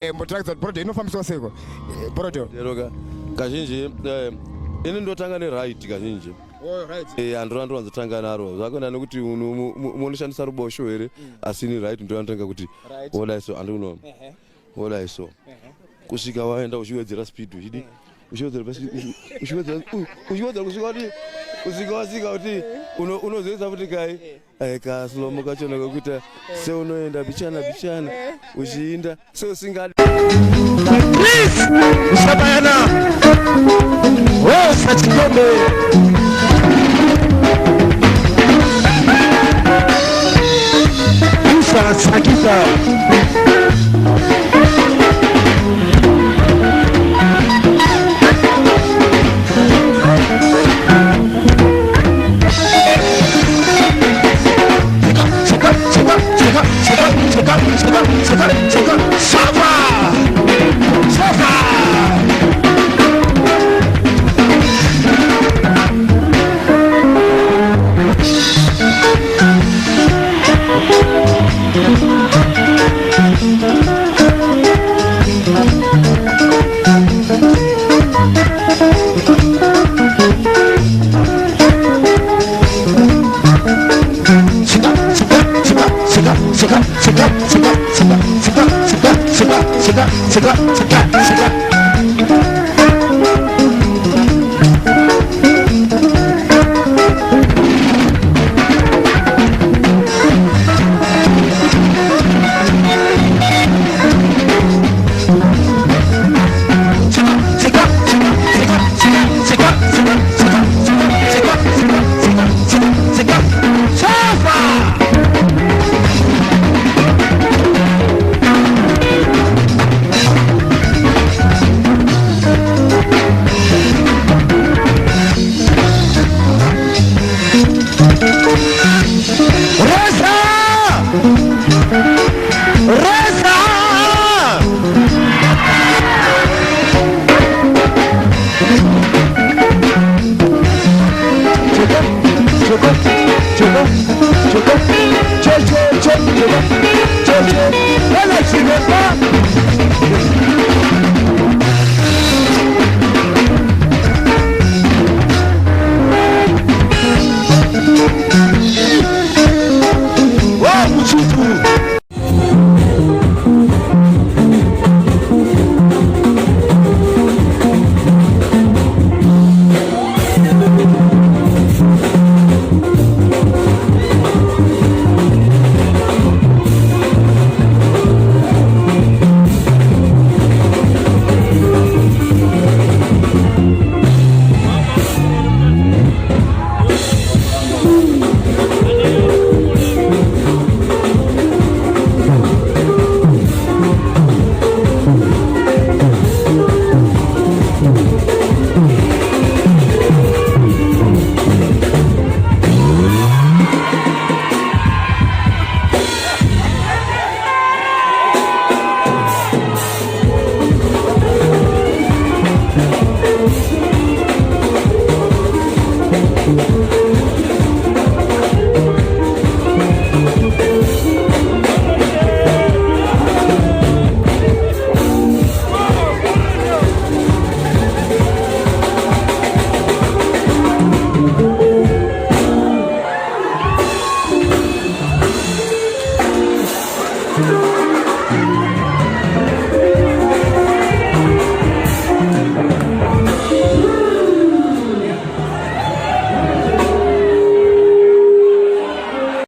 Motractor project inofambiswa seko. Project. Deroga. Kazhinji ini ndotanga ne right kazhinji. Oh right. Andro anzotanga naro. Zvakona nekuti unoshandisa rubosho here asi ni right ndo anotanga kuti ola so anduno. Ola so. Kusvika waenda uchiwedzera speed uchidi. Uchiwedzera basi uchiwedzera kusvika kuti unozoisa kuti kai ka slow mo kachona kokuta se unoenda bichana uchiinda so singadi please usabayana sachikombe sakita Check.